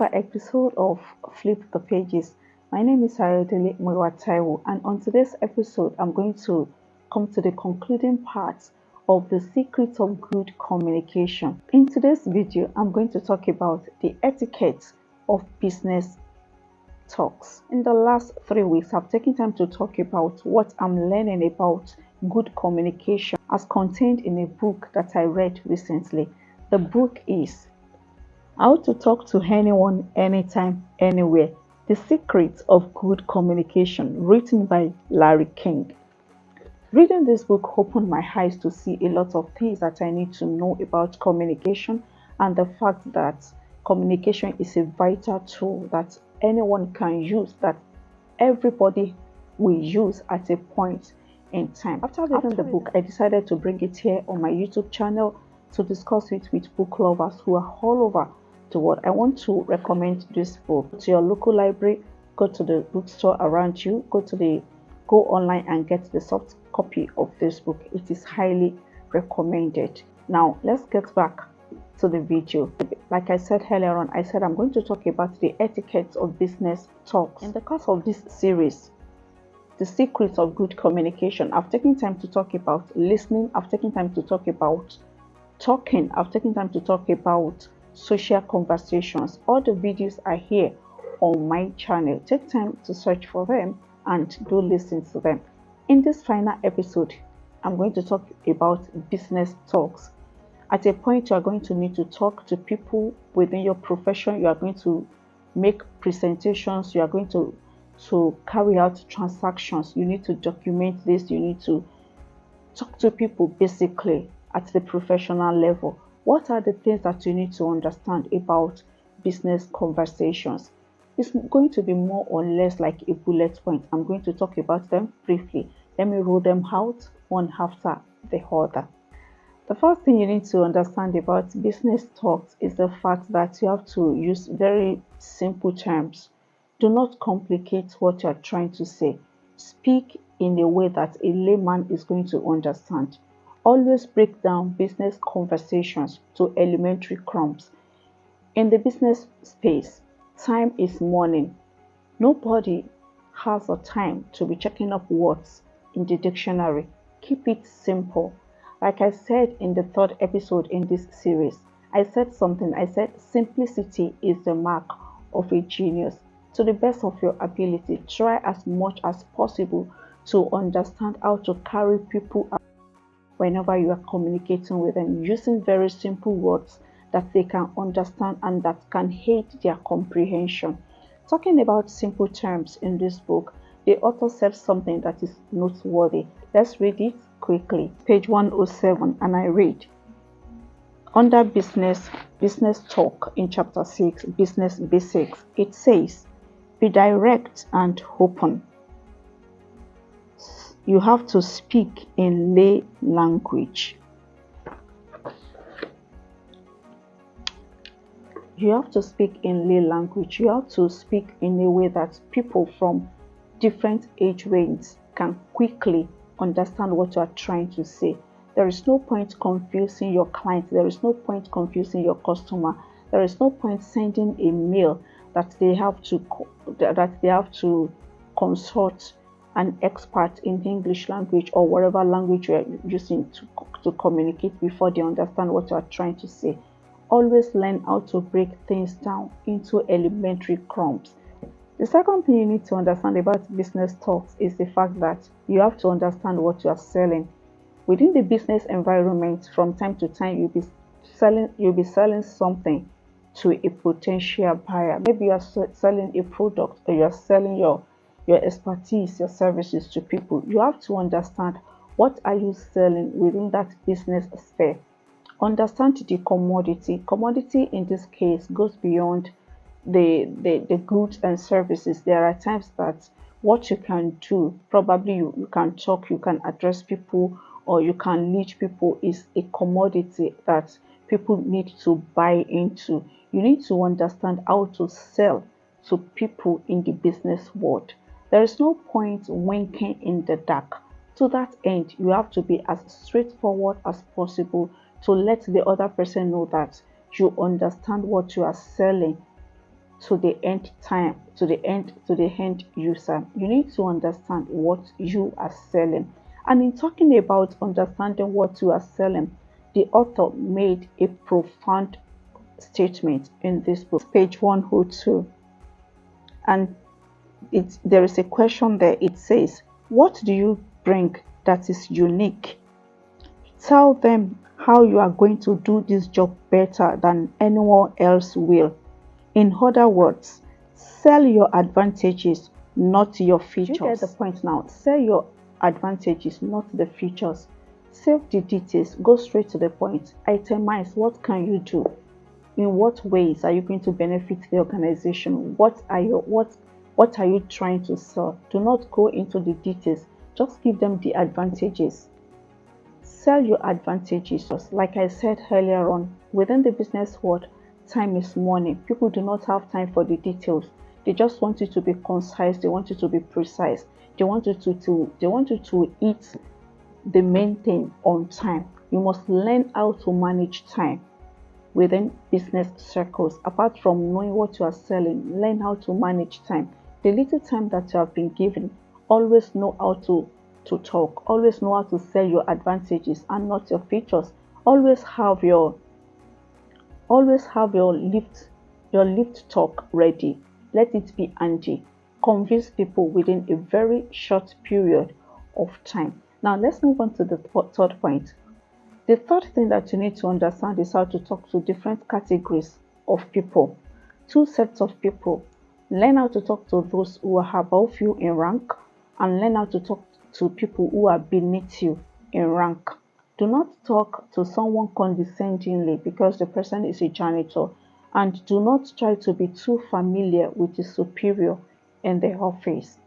another episode of Flip the Pages. My name is Ayodele Muiwataiwo, and on today's episode, I'm going to come to the concluding part of the secrets of good communication. In today's video, I'm going to talk about the etiquette of business talks. In the last 3 weeks, I've taken time to talk about what I'm learning about good communication as contained in a book that I read recently. The book is How to Talk to Anyone, Anytime, Anywhere. The Secrets of Good Communication, written by Larry King. Reading this book opened my eyes to see a lot of things that I need to know about communication and the fact that communication is a vital tool that anyone can use, that everybody will use at a point in time. After reading the book, I decided to bring it here on my YouTube channel to discuss it with book lovers who are all over the world. I want to recommend this book. Go to your local library, go to the bookstore around you, go online and get the soft copy of this book. It is highly recommended. Now let's get back to the video. Like I said earlier on, I said I'm going to talk about the etiquette of business talks. In the course of this series, the secrets of good communication, I've taken time to talk about listening, I've taken time to talk about talking, I've taken time to talk about social conversations. All the videos are here on my channel. Take time to search for them and do listen to them. In this final episode, I'm going to talk about business talks. At a point, you are going to need to talk to people within your profession. You are going to make presentations. You are going to carry out transactions. You need to document this. You need to talk to people basically at the professional level. What are the things that you need to understand about business conversations? It's going to be more or less like a bullet point. I'm going to talk about them briefly. Let me roll them out one after the other. The first thing you need to understand about business talks is the fact that you have to use very simple terms. Do not complicate what you're trying to say. Speak in a way that a layman is going to understand. Always break down business conversations to elementary crumbs. In the business space, time is money. Nobody has the time to be checking up words in the dictionary. Keep it simple. Like I said in the third episode in this series, I said simplicity is the mark of a genius. To the best of your ability, try as much as possible to understand how to carry people out whenever you are communicating with them, using very simple words that they can understand and that can aid their comprehension. Talking about simple terms in this book, the author said something that is noteworthy. Let's read it quickly. Page 107, and I read. Under business talk in chapter 6, business basics, it says, be direct and open. You have to speak in lay language. You have to speak in lay language. You have to speak in a way that people from different age ranges can quickly understand what you are trying to say. There is no point confusing your client. There is no point confusing your customer. There is no point sending a mail that they have to consult an expert in the English language or whatever language you are using to communicate before they understand what you are trying to say. Always learn how to break things down into elementary crumbs. The second thing you need to understand about business talks is the fact that you have to understand what you are selling. Within the business environment, from time to time, you'll be selling something to a potential buyer. Maybe you are selling a product, or you are selling your expertise, your services to people. You have to understand what are you selling within that business sphere. Understand the commodity. Commodity in this case goes beyond the goods and services. There are times that what you can do, probably you can talk, you can address people, or you can lead people, is a commodity that people need to buy into. You need to understand how to sell to people in the business world. There is no point winking in the dark. To that end, you have to be as straightforward as possible to let the other person know that you understand what you are selling to the end user. You need to understand what you are selling. And in talking about understanding what you are selling, the author made a profound statement in this book, page 102. And there is a question there. It says, what do you bring that is unique? Tell them how you are going to do this job better than anyone else will. In other words, sell your advantages, not your features. You get the point now. Sell your advantages, not the features. Save the details. Go straight to the point. Itemize. What can you do? In what ways are you going to benefit the organization? What are you trying to sell? Do not go into the details. Just give them the advantages. Sell your advantages. Like I said earlier on, within the business world, time is money. People do not have time for the details. They just want you to be concise. They want you to be precise. They want you to eat the main thing on time. You must learn how to manage time within business circles. Apart from knowing what you are selling, learn how to manage time. The little time that you have been given, always know how to talk. Always know how to sell your advantages and not your features. Always have your lift talk ready. Let it be handy. Convince people within a very short period of time. Now let's move on to the third point. The third thing that you need to understand is how to talk to different categories of people. Two sets of people. Learn how to talk to those who are above you in rank, and learn how to talk to people who are beneath you in rank. Do not talk to someone condescendingly because the person is a janitor, and do not try to be too familiar with the superior in the office.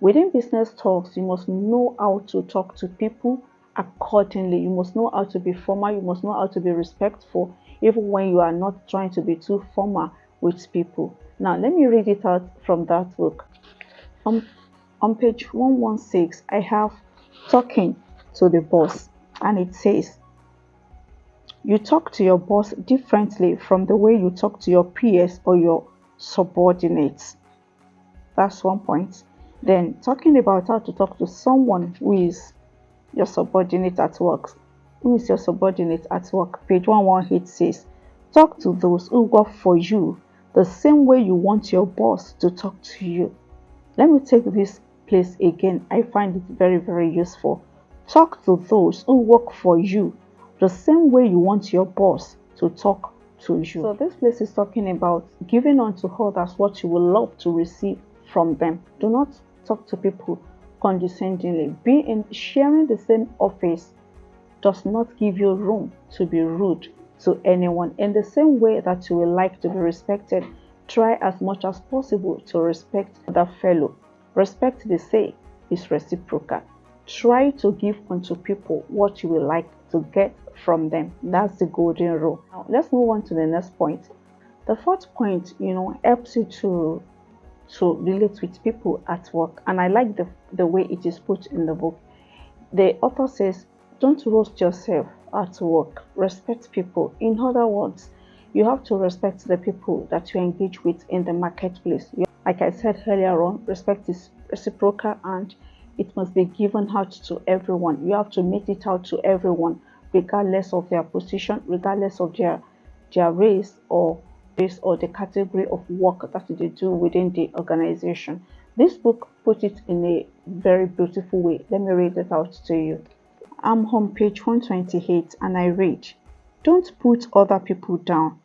Within business talks, you must know how to talk to people accordingly. You must know how to be formal. You must know how to be respectful, even when you are not trying to be too formal with people. Now, let me read it out from that book. On page 116, I have talking to the boss, and it says, you talk to your boss differently from the way you talk to your peers or your subordinates. That's one point. Then, talking about how to talk to someone who is your subordinate at work. Who is your subordinate at work? Page 118 says, talk to those who work for you the same way you want your boss to talk to you. Let me take this place again. I find it very, very useful. Talk to those who work for you the same way you want your boss to talk to you. So this place is talking about giving unto others what you will love to receive from them. Do not talk to people condescendingly. Sharing the same office does not give you room to be rude to anyone. In the same way that you will like to be respected, try as much as possible to respect the fellow. Respect, they say, is reciprocal. Try to give unto people what you will like to get from them. That's the golden rule. Now, let's move on to the next point. The fourth point, helps you to relate with people at work. And I like the way it is put in the book. The author says, don't roast yourself at work. Respect people. In other words, you have to respect the people that you engage with in the marketplace. Like I said earlier on, respect is reciprocal and it must be given out to everyone. You have to make it out to everyone, regardless of their position, regardless of their race or the category of work that they do within the organization. This book puts it in a very beautiful way. Let me read it out to you. I'm on page 128 and I read, don't put other people down.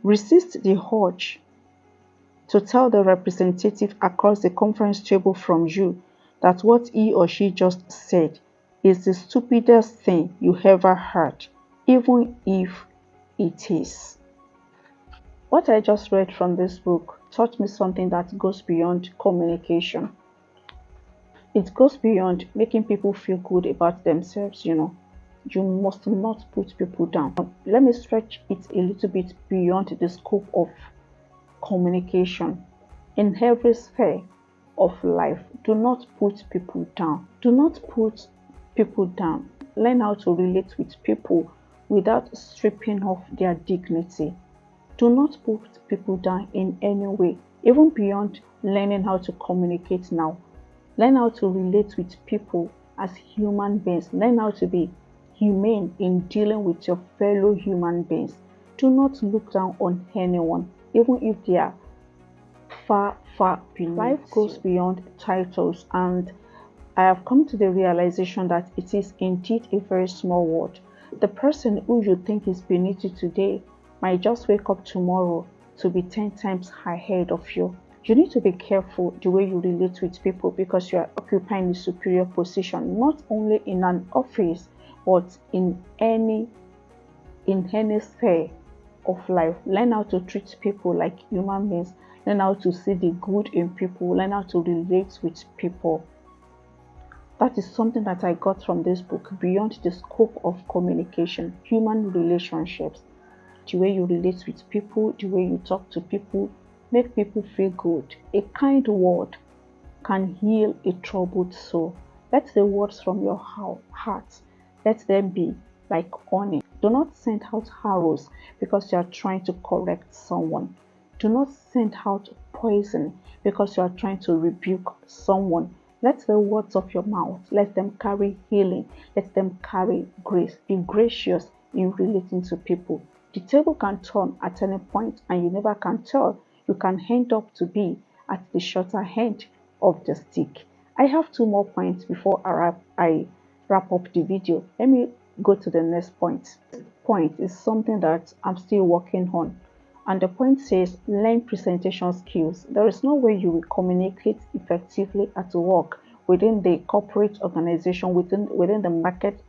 Resist the urge to tell the representative across the conference table from you that what he or she just said is the stupidest thing you ever heard, even if it is. What I just read from this book taught me something that goes beyond communication. It goes beyond making people feel good about themselves, You must not put people down. Let me stretch it a little bit beyond the scope of communication. In every sphere of life, do not put people down. Do not put people down. Learn how to relate with people without stripping off their dignity. Do not put people down in any way, even beyond learning how to communicate now. Learn how to relate with people as human beings. Learn how to be humane in dealing with your fellow human beings. Do not look down on anyone, even if they are far, far beneath. Life goes beyond titles, and I have come to the realization that it is indeed a very small world. The person who you think is beneath you today might just wake up tomorrow to be 10 times ahead of you. You need to be careful the way you relate with people, because you are occupying a superior position, not only in an office, but in any sphere of life. Learn how to treat people like human beings. Learn how to see the good in people. Learn how to relate with people. That is something that I got from this book, beyond the scope of communication, human relationships. The way you relate with people, the way you talk to people, make people feel good. A kind word can heal a troubled soul. Let the words from your heart, let them be like honey. Do not send out arrows because you are trying to correct someone. Do not send out poison because you are trying to rebuke someone. Let the words of your mouth, let them carry healing. Let them carry grace. Be gracious in relating to people. The table can turn at any point, and you never can tell. You can end up to be at the shorter end of the stick. I have 2 more points before I wrap up the video. Let me go to the next point. This point is something that I'm still working on. And the point says, learn presentation skills. There is no way you will communicate effectively at work, within the corporate organization, within the market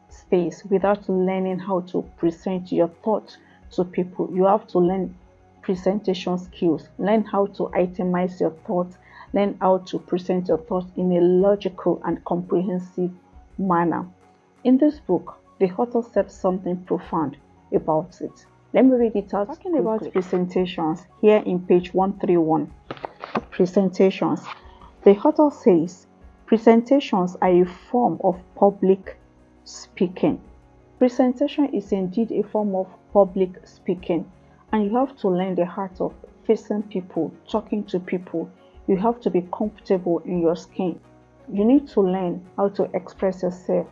space, without learning how to present your thoughts to people. You have to learn presentation skills. Learn how to itemize your thoughts. Learn how to present your thoughts in a logical and comprehensive manner. In this book, the author said something profound about it. Let me read it out. Talking about presentations, here in page 131, presentations, the author says, presentations are a form of public speaking. Presentation is indeed a form of public speaking, and you have to learn the art of facing people, talking to people. You have to be comfortable in your skin. You need to learn how to express yourself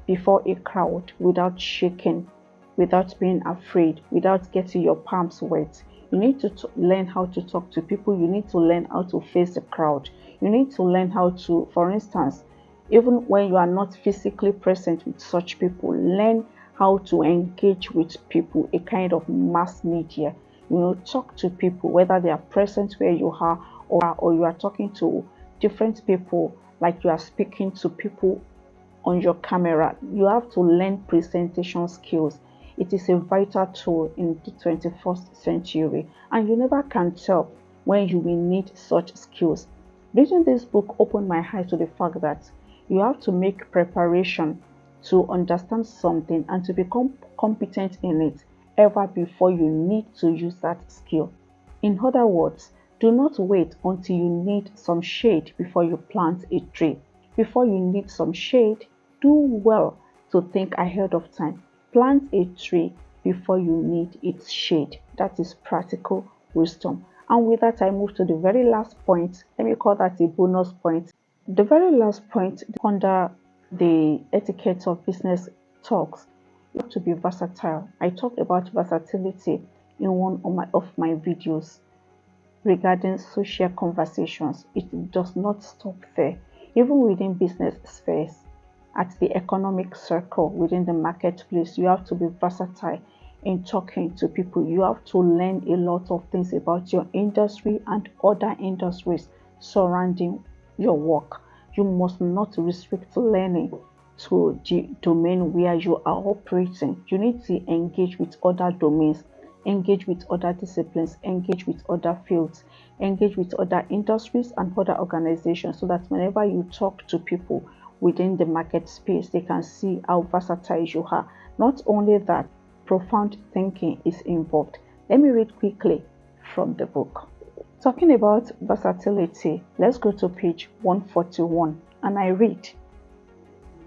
before a crowd without shaking, without being afraid, without getting your palms wet. You need to learn how to talk to people. You need to learn how to face the crowd. You need to learn how to, for instance, even when you are not physically present with such people, learn how to engage with people, a kind of mass media. Talk to people, whether they are present where you are, or you are talking to different people, like you are speaking to people on your camera. You have to learn presentation skills. It is a vital tool in the 21st century, and you never can tell when you will need such skills. Reading this book opened my eyes to the fact that you have to make preparation to understand something and to become competent in it ever before you need to use that skill. In other words, do not wait until you need some shade before you plant a tree. Before you need some shade, do well to think ahead of time. Plant a tree before you need its shade. That is practical wisdom. And with that, I move to the very last point. Let me call that a bonus point. The very last point under the etiquette of business talks, you have to be versatile. I talked about versatility in one of my videos regarding social conversations. It does not stop there. Even within business spheres, at the economic circle, within the marketplace, you have to be versatile in talking to people. You have to learn a lot of things about your industry and other industries surrounding your work. You must not restrict learning to the domain where you are operating. You need to engage with other domains, engage with other disciplines, engage with other fields, engage with other industries and other organizations, so that whenever you talk to people within the market space, they can see how versatile you are. Not only that, profound thinking is involved. Let me read quickly from the book. Talking about versatility, let's go to page 141, and I read.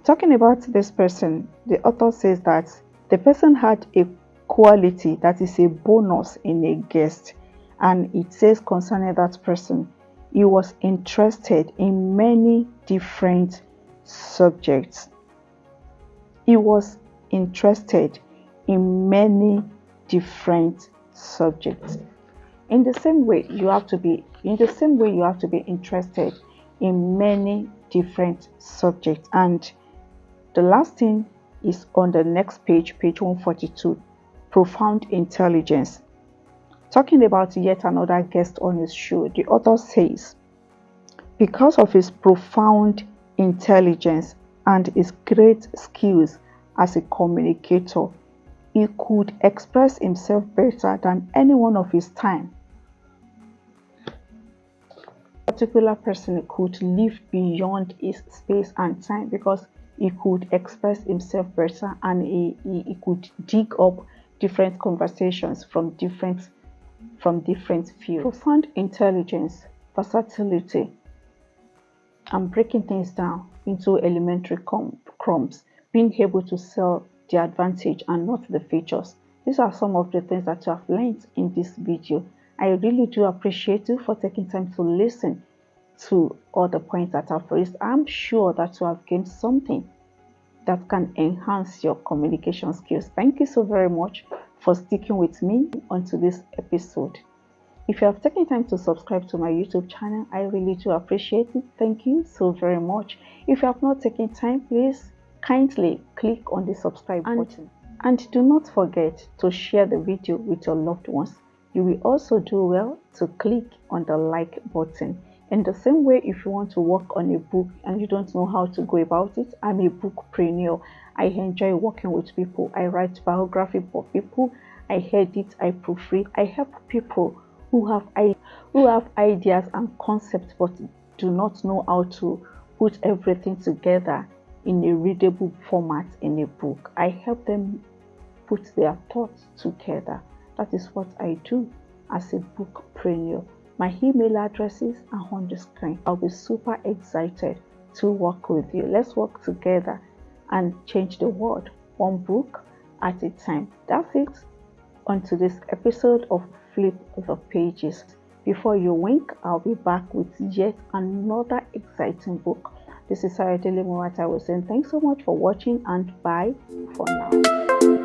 Talking about this person, the author says that the person had a quality that is a bonus in a guest. And it says concerning that person, he was interested in many different subjects. He was interested in many different subjects. In the same way, you have to be interested in many different subjects. And the last thing is on the next page, page 142, profound intelligence. Talking about yet another guest on his show, the author says, because of his profound intelligence and his great skills as a communicator, he could express himself better than anyone of his time. A particular person could live beyond his space and time because he could express himself better, and he could dig up different conversations from different fields. Profound intelligence, versatility, and breaking things down into elementary crumbs, being able to sell the advantage and not the features. These are some of the things that you have learned in this video. I really do appreciate you for taking time to listen to all the points that I've raised. I'm sure that you have gained something that can enhance your communication skills. Thank you so very much for sticking with me onto this episode. If you have taken time to subscribe to my YouTube channel, I really do appreciate it. Thank you so very much. If you have not taken time, please kindly click on the subscribe button. And do not forget to share the video with your loved ones. You will also do well to click on the like button. In the same way, if you want to work on a book and you don't know how to go about it, I'm a bookpreneur. I enjoy working with people. I write biography for people. I edit, I proofread. I help people who have ideas and concepts but do not know how to put everything together in a readable format in a book. I help them put their thoughts together. That is what I do as a bookpreneur. My email addresses are on the screen. I'll be super excited to work with you. Let's work together and change the world one book at a time. That's it on today's episode of Flip the Pages. Before you wink, I'll be back with yet another exciting book. This is Sayodele Murataiwo saying thanks so much for watching and bye for now.